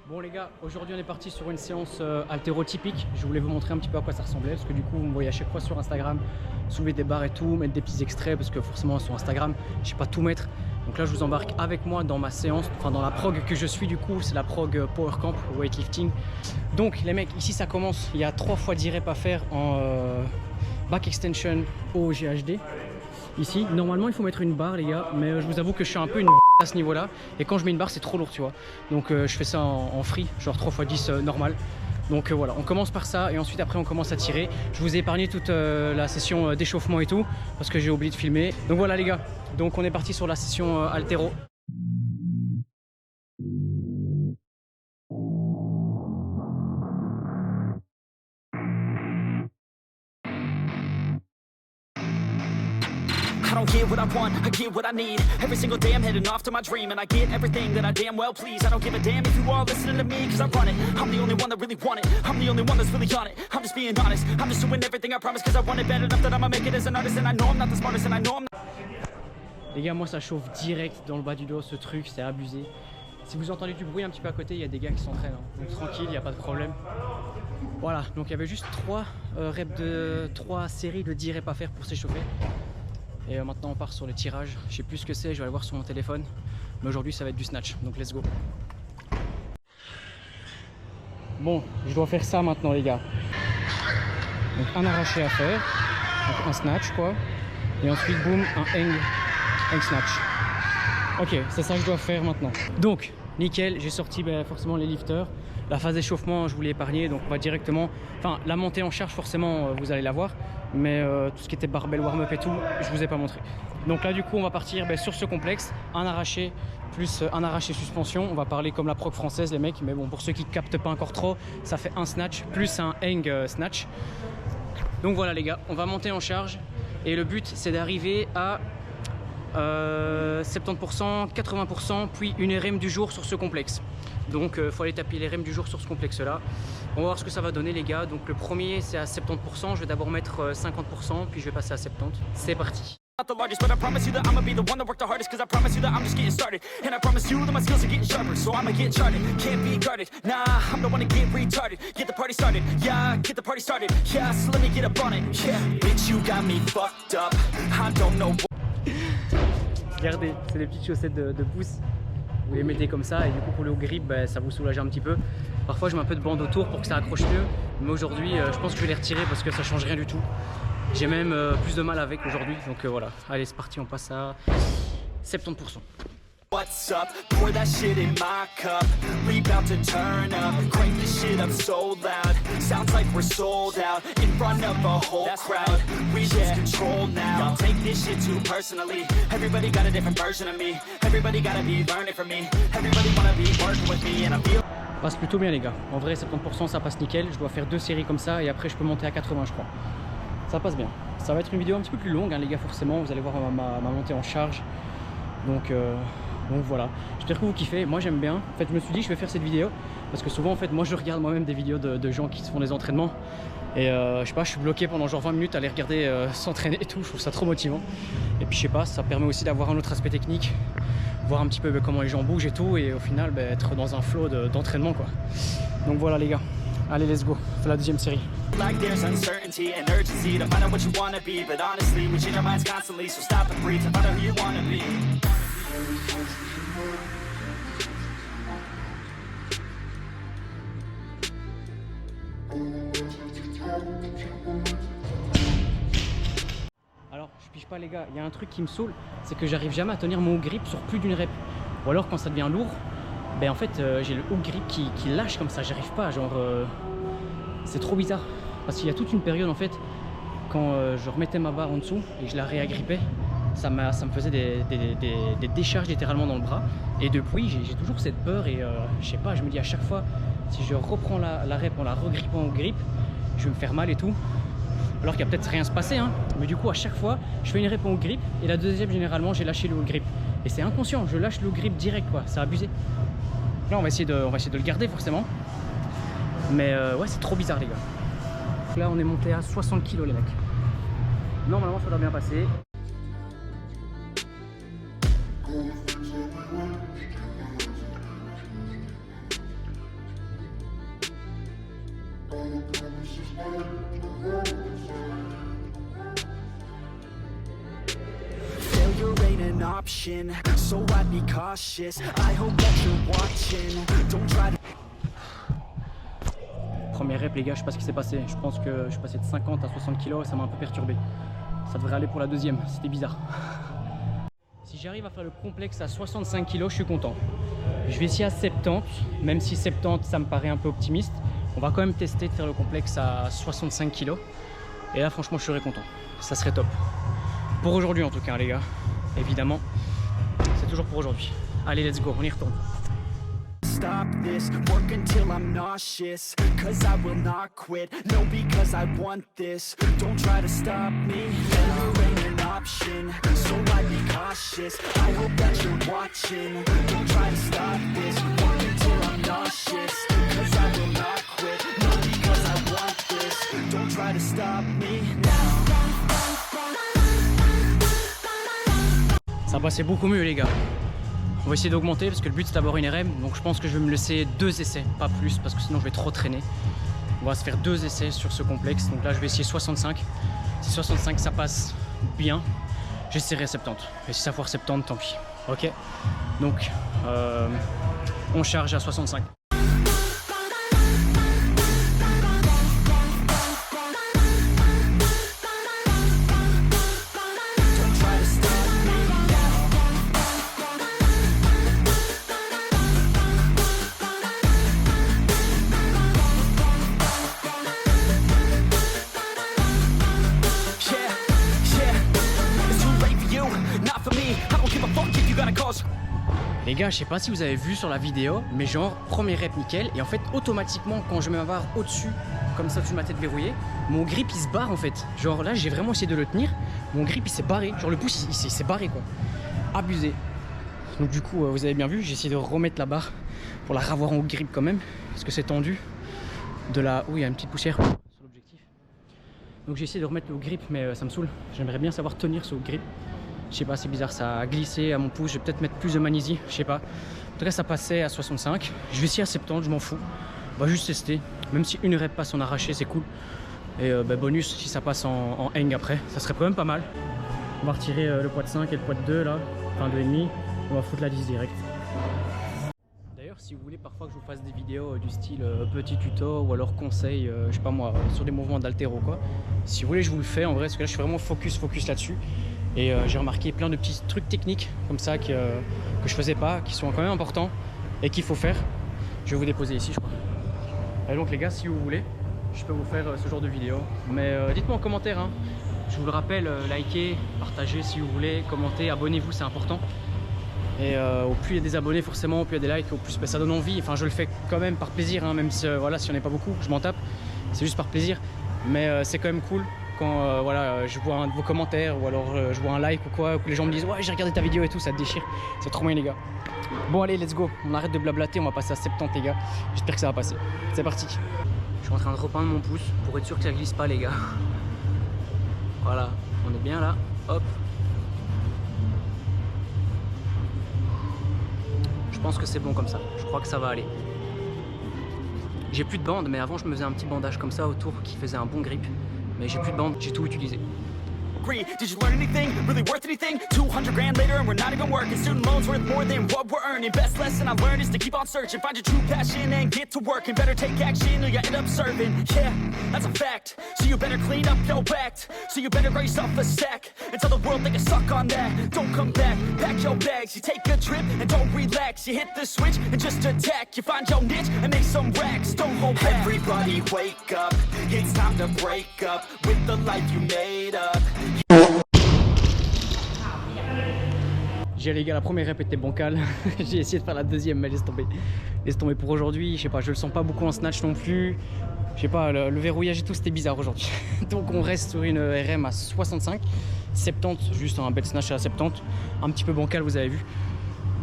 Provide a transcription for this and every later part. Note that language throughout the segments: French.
Bon les gars, aujourd'hui on est parti sur une séance haltérotypique. Je voulais vous montrer un petit peu à quoi ça ressemblait parce que du coup vous me voyez à chaque fois sur Instagram soulever des barres et tout, mettre des petits extraits parce que forcément sur Instagram je sais pas tout mettre. Donc là je vous embarque avec moi dans ma séance, enfin dans la prog que je suis du coup, c'est la prog Power Camp Weightlifting. Donc les mecs, ici ça commence, il y a 3 fois 10 reps à faire en back extension au GHD. Ici, normalement il faut mettre une barre les gars, mais je vous avoue que je suis un peu une à ce niveau là, et quand je mets une barre c'est trop lourd tu vois, donc je fais ça en free, genre 3 x 10 normal. Donc voilà, on commence par ça et ensuite après on commence à tirer. Je vous ai épargné toute la session d'échauffement et tout parce que j'ai oublié de filmer. Donc voilà les gars, donc on est parti sur la session haltéro. I don't get what I want, I get what I need. Every single day I'm heading off to my dream, and I get everything that I damn well please. I don't give a damn if you all listening to me, cause I run it. I'm the only one that really want it, I'm the only one that's really on it. I'm just being honest, I'm just doing everything I promise, cause I want it bad enough that I'ma make it as an artist. And I know I'm not the smartest, and I know I'm not... Les gars, moi ça chauffe direct dans le bas du dos, ce truc, c'est abusé. Si vous entendez du bruit un petit peu à côté, il y a des gars qui s'entraînent, hein. Donc tranquille, il n'y a pas de problème. Voilà, donc il y avait juste 3 séries de 10 reps à faire pour s'échauffer. Et maintenant on part sur le tirage. Je sais plus ce que c'est, je vais aller voir sur mon téléphone. Mais aujourd'hui ça va être du snatch, donc let's go. Bon, je dois faire ça maintenant les gars. Donc un arraché à faire, donc un snatch quoi. Et ensuite boum, un hang snatch. Ok, c'est ça que je dois faire maintenant. Donc nickel, j'ai sorti forcément les lifters. La phase d'échauffement je vous l'ai épargné, donc on va directement, enfin la montée en charge forcément vous allez la voir, mais tout ce qui était barbell warm-up et tout je vous ai pas montré. Donc là du coup on va partir sur ce complexe, un arraché plus un arraché suspension. On va parler comme la prog française les mecs, mais bon pour ceux qui captent pas encore trop, ça fait un snatch plus un hang snatch. Donc voilà les gars, on va monter en charge et le but c'est d'arriver à 70%, 80%, puis une RM du jour sur ce complexe. Donc il faut aller taper les RM du jour sur ce complexe là. On va voir ce que ça va donner les gars. Donc le premier c'est à 70%, je vais d'abord mettre 50%, puis je vais passer à 70%. C'est parti. Not the largest, but I promise you that I'ma be the one that worked the hardest. Cause I promise you that I'm just getting started. And I promise you that my skills are getting sharper. So I'ma get charted, can't be guarded. Nah, I'm the one to get retarded. Get the party started, yeah, get the party started. Yeah, so let me get up on it. Yeah, bitch, you got me fucked up. I don't know what... Regardez, c'est des petites chaussettes de pouce. Vous les mettez comme ça et du coup pour le grip ça vous soulage un petit peu. Parfois je mets un peu de bande autour pour que ça accroche mieux. Mais aujourd'hui je pense que je vais les retirer parce que ça change rien du tout. J'ai même plus de mal avec aujourd'hui. Donc voilà, allez c'est parti, on passe à 70%. What's up? Pour that shit in my cup. We bout to turn up. Crank this shit up so loud. Sounds like we're sold out in front of a whole crowd. We lose control now. Y'all take this shit too personally. Everybody got a different version of me. Everybody gotta be learning from me. Everybody wanna be working with me and I feel... Passe plutôt bien les gars. En vrai 70% ça passe nickel. Je dois faire 2 séries comme ça et après je peux monter à 80 je crois. Ça passe bien. Ça va être une vidéo un petit peu plus longue hein, les gars forcément. Vous allez voir ma montée en charge. Donc voilà, j'espère que vous kiffez, moi j'aime bien. En fait je me suis dit je vais faire cette vidéo parce que souvent en fait moi je regarde moi-même des vidéos de gens qui se font des entraînements et je sais pas, je suis bloqué pendant genre 20 minutes à les regarder s'entraîner et tout, je trouve ça trop motivant. Et puis je sais pas, ça permet aussi d'avoir un autre aspect technique, voir un petit peu comment les gens bougent et tout, et au final être dans un flow d'entraînement quoi. Donc voilà les gars, allez let's go, c'est la deuxième série. Like there's uncertainty and urgency to find out what you wanna be. But honestly, we change our minds constantly, so stop and breathe to find out who you wanna be. Alors je pige pas les gars, il y a un truc qui me saoule, c'est que j'arrive jamais à tenir mon grip sur plus d'une rep. Ou alors quand ça devient lourd, en fait j'ai le haut grip qui lâche comme ça, j'arrive pas, genre c'est trop bizarre. Parce qu'il y a toute une période en fait, quand je remettais ma barre en dessous et je la réagrippais, ça me faisait des décharges littéralement dans le bras. Et depuis j'ai toujours cette peur et je sais pas, je me dis à chaque fois, si je reprends la rep en la regrippant au grip, je vais me faire mal et tout. Alors qu'il y a peut-être rien se passer hein. Mais du coup à chaque fois je fais une rep au grip et la deuxième généralement j'ai lâché le haut grip. Et c'est inconscient, je lâche le grip direct quoi, c'est abusé. Là on va essayer de le garder forcément. Mais ouais c'est trop bizarre les gars. Là on est monté à 60 kg les mecs. Normalement ça doit bien passer. Failure ain't an option, so I'd be cautious. I hope that you're watching. Don't try to. Première rep les gars, je sais pas ce qui s'est passé. Je pense que je suis passé de 50 à 60 kg et ça m'a un peu perturbé. Ça devrait aller pour la deuxième, c'était bizarre. Si j'arrive à faire le complexe à 65 kg, je suis content. Je vais essayer à 70, même si 70 ça me paraît un peu optimiste. On va quand même tester de faire le complexe à 65 kg. Et là franchement je serais content, ça serait top. Pour aujourd'hui en tout cas les gars, évidemment, c'est toujours pour aujourd'hui. Allez let's go, on y retourne. Stop this, work until I'm nauseous, cause I will not quit, no because I want this, don't try to stop me, failure ain't an option, so I'd be cautious, I hope that you're watching, don't try to stop this, work until I'm nauseous, cause I will not quit, no because I want this, don't try to stop me now. Ça passait beaucoup mieux les gars. On va essayer d'augmenter parce que le but c'est d'avoir une RM, donc je pense que je vais me laisser 2 essais, pas plus, parce que sinon je vais trop traîner. On va se faire 2 essais sur ce complexe, donc là je vais essayer 65. Si 65 ça passe bien, j'essaierai 70. Et si ça foire 70, tant pis. Ok, donc on charge à 65. Les gars, je sais pas si vous avez vu sur la vidéo, mais genre, premier rep nickel, et en fait, automatiquement, quand je mets ma barre au-dessus, comme ça, au-dessus de ma tête verrouillée, mon grip il se barre en fait. Genre là, j'ai vraiment essayé de le tenir, mon grip il s'est barré, genre le pouce il s'est barré quoi. Abusé. Donc du coup, vous avez bien vu, j'ai essayé de remettre la barre pour la ravoir en haut grip quand même, parce que c'est tendu. De la... Oui, il y a une petite poussière sur l'objectif. Donc j'ai essayé de remettre le haut grip, mais ça me saoule. J'aimerais bien savoir tenir ce haut grip. Je sais pas, c'est bizarre, ça a glissé à mon pouce. Je vais peut-être mettre plus de magnésie, je sais pas. En tout cas, ça passait à 65. Je vais essayer à 70, je m'en fous. On va juste tester. Même si une rep passe en arraché, c'est cool. Et bonus, si ça passe en hang après, ça serait quand même pas mal. On va retirer le poids de 5 et le poids de 2 là, enfin 2,5. On va foutre la 10 direct. D'ailleurs, si vous voulez parfois que je vous fasse des vidéos du style petit tuto ou alors conseil, je sais pas moi, sur des mouvements d'haltéro quoi. Si vous voulez, je vous le fais en vrai, parce que là, je suis vraiment focus là-dessus. Et j'ai remarqué plein de petits trucs techniques comme ça que je faisais pas, qui sont quand même importants et qu'il faut faire. Je vais vous déposer ici, je crois. Et donc les gars, si vous voulez, je peux vous faire ce genre de vidéo. Mais dites-moi en commentaire, hein. Je vous le rappelle, likez, partagez si vous voulez, commentez, abonnez-vous, c'est important. Et au plus il y a des abonnés forcément, au plus il y a des likes, au plus ça donne envie. Enfin je le fais quand même par plaisir, hein, même si voilà, si on n'est pas beaucoup, je m'en tape. C'est juste par plaisir. Mais c'est quand même cool quand voilà, je vois un de vos commentaires ou alors je vois un like ou quoi, que les gens me disent ouais j'ai regardé ta vidéo et tout, ça te déchire. C'est trop bien les gars. Bon allez, let's go, on arrête de blablater, on va passer à 70 les gars. J'espère que ça va passer. C'est parti. Je suis en train de repeindre mon pouce pour être sûr que ça glisse pas les gars. Voilà, on est bien là, hop. Je pense que c'est bon comme ça, je crois que ça va aller. J'ai plus de bande, mais avant je me faisais un petit bandage comme ça autour qui faisait un bon grip. Mais j'ai plus de bande, j'ai tout utilisé. Did you learn anything? Really worth anything? 200 grand later and we're not even working. Student loans worth more than what we're earning. Best lesson I learned is to keep on searching. Find your true passion and get to work. And better take action or you end up serving. Yeah, that's a fact. So you better clean up your act. So you better grab yourself a sack. And tell the world they can suck on that. Don't come back, pack your bags. You take a trip and don't relax. You hit the switch and just attack. You find your niche and make some racks. Don't hold back. Everybody wake up. It's time to break up with the life you made up. J'ai les gars, la première rep était bancale. J'ai essayé de faire la deuxième, mais laisse tomber. Laisse tomber pour aujourd'hui. Je sais pas, je le sens pas beaucoup en snatch non plus. Je sais pas, le verrouillage et tout, c'était bizarre aujourd'hui. Donc on reste sur une RM à 65. 70, juste un bel snatch à 70. Un petit peu bancal, vous avez vu.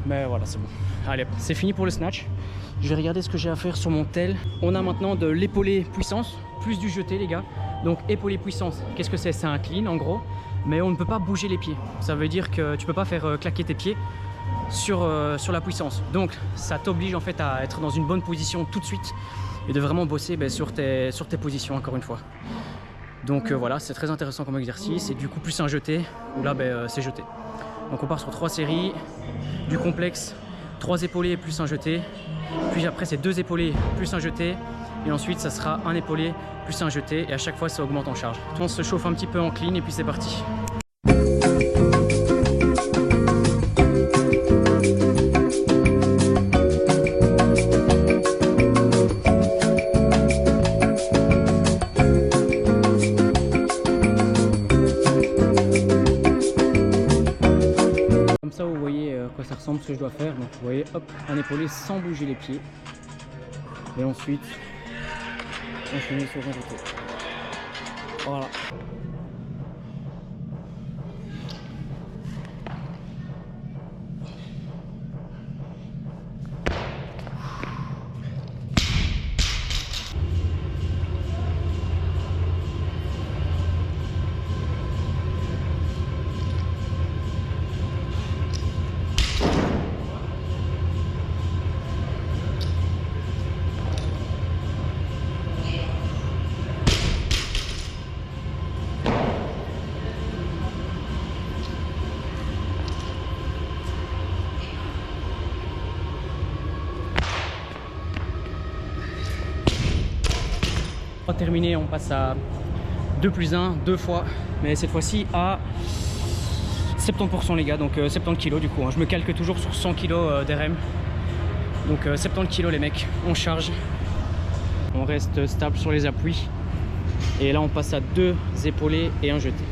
Mais voilà, c'est bon. Allez, c'est fini pour le snatch. Je vais regarder ce que j'ai à faire sur mon tel. On a maintenant de l'épaulé puissance, plus du jeté les gars. Donc épaulé puissance, qu'est-ce que c'est? C'est un clean en gros. Mais on ne peut pas bouger les pieds. Ça veut dire que tu peux pas faire claquer tes pieds. sur la puissance. Donc ça t'oblige en fait à être dans une bonne position tout de suite et de vraiment bosser sur tes positions encore une fois. Donc voilà, c'est très intéressant comme exercice. Et du coup plus un jeté, où là c'est jeté. Donc on part sur 3 séries, du complexe, 3 épaulés plus un jeté. Puis après c'est 2 épaulés plus un jeté. Et ensuite ça sera un épaulé plus un jeté. Et à chaque fois ça augmente en charge. On se chauffe un petit peu en clean et puis c'est parti. Comme ça vous voyez à quoi ça ressemble, ce que je dois faire. Donc vous voyez, hop, un épaulé sans bouger les pieds. Et ensuite enchaîner sur un jeté. Voilà. Terminé, on passe à 2 plus 1, 2 fois, mais cette fois-ci à 70% les gars, donc 70 kg du coup, hein. Je me calque toujours sur 100 kg d'RM, donc 70 kg les mecs, on charge, on reste stable sur les appuis, et là on passe à 2 épaulés et un jeté.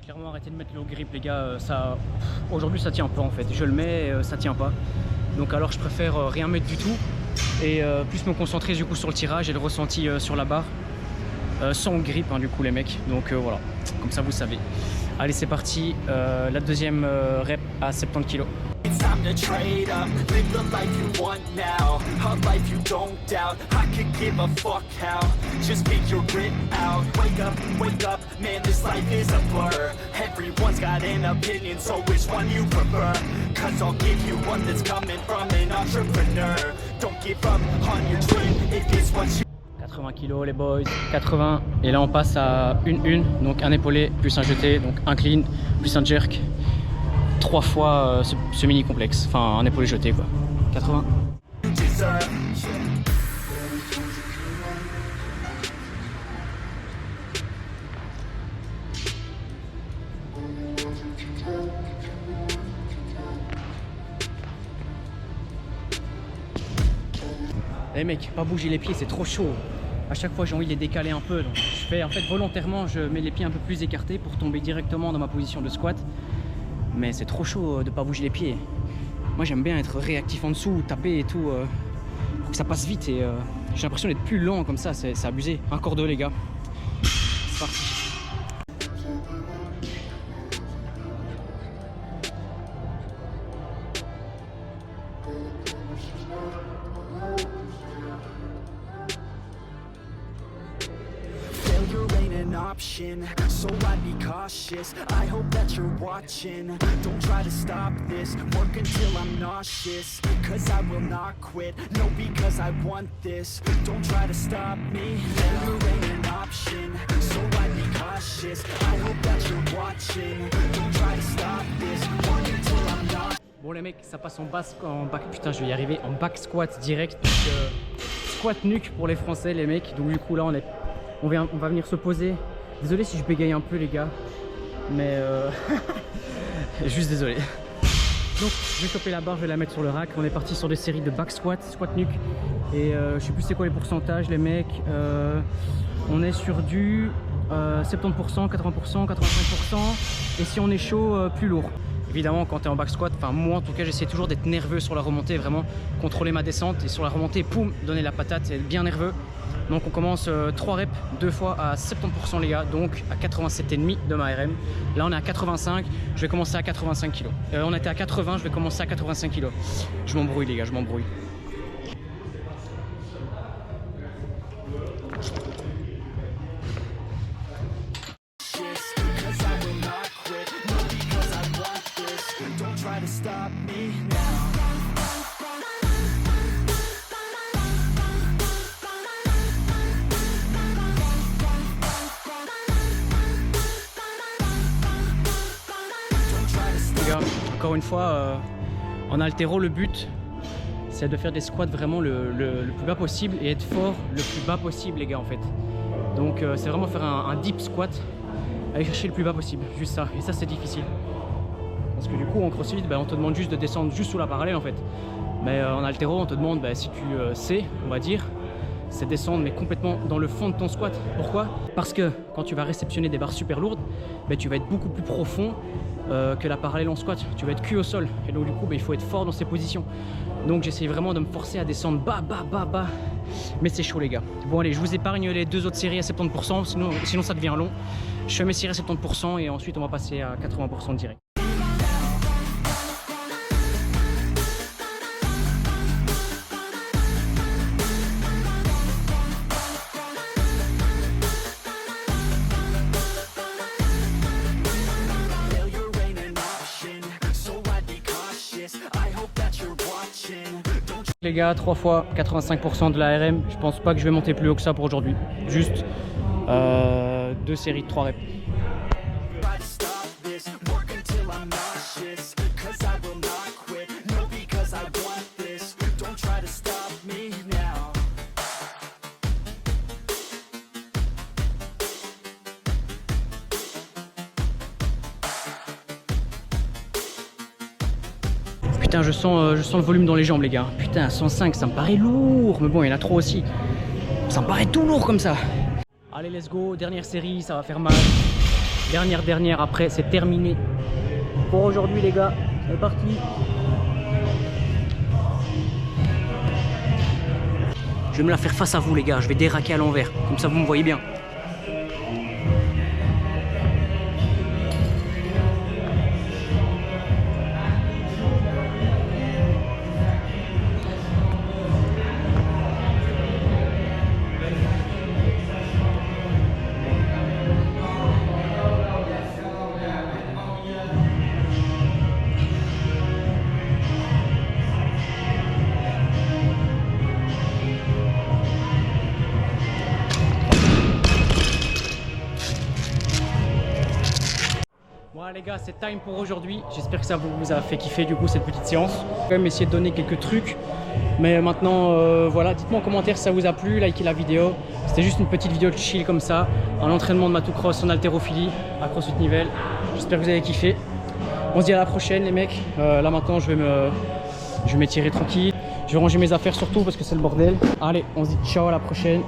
Clairement arrêter de mettre le grip les gars, aujourd'hui ça tient pas en fait, je le mets, ça tient pas, donc alors je préfère rien mettre du tout et plus me concentrer du coup sur le tirage et le ressenti sur la barre sans grip hein, du coup les mecs, donc voilà, comme ça vous savez. Allez c'est parti, la deuxième rep à 70 kg. It's time to trade up, live the life you want now, a life you don't doubt, I could give a fuck how, just speak your grit out, wake up, man this life is a blur, everyone's got an opinion, so which one you prefer, cause I'll give you one that's coming from an entrepreneur, don't give up on your dream, if it's what you 80 kg les boys, 80, et là on passe à une, donc un épaulé plus un jeté, donc un clean plus un jerk, 3 fois ce mini complexe, enfin un épaulé jeté quoi, 80. Les mecs, pas bouger les pieds, c'est trop chaud. À chaque fois j'ai envie de les décaler un peu, donc je fais en fait volontairement, je mets les pieds un peu plus écartés pour tomber directement dans ma position de squat. Mais c'est trop chaud de pas bouger les pieds. Moi j'aime bien être réactif en dessous, taper et tout, pour que ça passe vite, et j'ai l'impression d'être plus lent comme ça, c'est abusé. Encore 2 les gars, c'est parti. Option, so I'd be cautious. I hope that you're watching. Don't try to stop this. Work until I'm nauseous. Cause I will not quit. No, because I want this. Don't try to stop me. Failure ain't an option. So I'd be cautious. I hope that you're watching. Don't try to stop this. Work until I'm not. Bon les mecs, ça passe en back, putain je vais y arriver, en back squat direct. Donc, squat nuque pour les Français les mecs. Donc du coup là on va venir se poser. Désolé si je bégaye un peu les gars, mais juste désolé. Donc je vais choper la barre, je vais la mettre sur le rack. On est parti sur des séries de back squat, squat nuque. Et je sais plus c'est quoi les pourcentages les mecs. On est sur du 70%, 80%, 85%. Et si on est chaud, plus lourd. Évidemment, quand tu es en back squat, enfin moi en tout cas, j'essaie toujours d'être nerveux sur la remontée, vraiment contrôler ma descente et sur la remontée, poum, donner la patate, être bien nerveux. Donc on commence 3 reps, 2 fois à 70% les gars, donc à 87,5 de ma RM. Là on est à 85, je vais commencer à 85 kg. On était à 80, je vais commencer à 85 kg. Je m'embrouille les gars, je m'embrouille. Encore une fois, en haltéro, le but c'est de faire des squats vraiment le plus bas possible et être fort le plus bas possible les gars en fait. Donc c'est vraiment faire un deep squat, aller chercher le plus bas possible, juste ça. Et ça c'est difficile. Parce que du coup en crossfit, on te demande juste de descendre juste sous la parallèle en fait. Mais en haltéro on te demande, si tu sais, on va dire, c'est descendre mais complètement dans le fond de ton squat. Pourquoi? Parce que quand tu vas réceptionner des barres super lourdes, tu vas être beaucoup plus profond que la parallèle en squat, tu vas être cul au sol et donc du coup il faut être fort dans ces positions. Donc j'essaie vraiment de me forcer à descendre bas, mais c'est chaud les gars. Bon allez, je vous épargne les 2 autres séries à 70%, sinon ça devient long. Je fais mes séries à 70% et ensuite on va passer à 80% direct. Les gars, 3 fois 85% de la RM, je pense pas que je vais monter plus haut que ça pour aujourd'hui. Juste 2 séries de 3 reps. Putain, je sens le volume dans les jambes les gars. Putain, 105, ça me paraît lourd. Mais bon, il y en a trop aussi. Ça me paraît tout lourd comme ça. Allez, let's go. Dernière série, ça va faire mal. Dernière, après, c'est terminé. Pour aujourd'hui les gars, c'est parti. Je vais me la faire face à vous les gars. Je vais déraquer à l'envers. Comme ça, vous me voyez bien. Voilà les gars, c'est time pour aujourd'hui. J'espère que ça vous a fait kiffer du coup cette petite séance. Je vais quand même essayer de donner quelques trucs. Mais maintenant, voilà, dites-moi en commentaire si ça vous a plu, likez la vidéo. C'était juste une petite vidéo de chill comme ça. Un entraînement de Matou Cross en haltérophilie à CrossFit Nivelles. J'espère que vous avez kiffé. On se dit à la prochaine les mecs. Là maintenant, je vais m'étirer tranquille. Je vais ranger mes affaires surtout parce que c'est le bordel. Allez, on se dit ciao à la prochaine.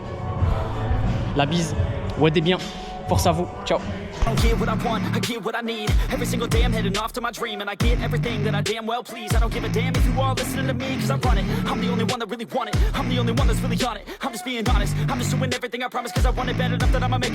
La bise. Ouais, des biens. Force à vous. Ciao. I don't get what I want, I get what I need. Every single day I'm heading off to my dream, and I get everything that I damn well please. I don't give a damn if you all listening to me, cause I run it. I'm the only one that really want it. I'm the only one that's really on it. I'm just being honest. I'm just doing everything I promise, cause I want it bad enough that I'ma make it.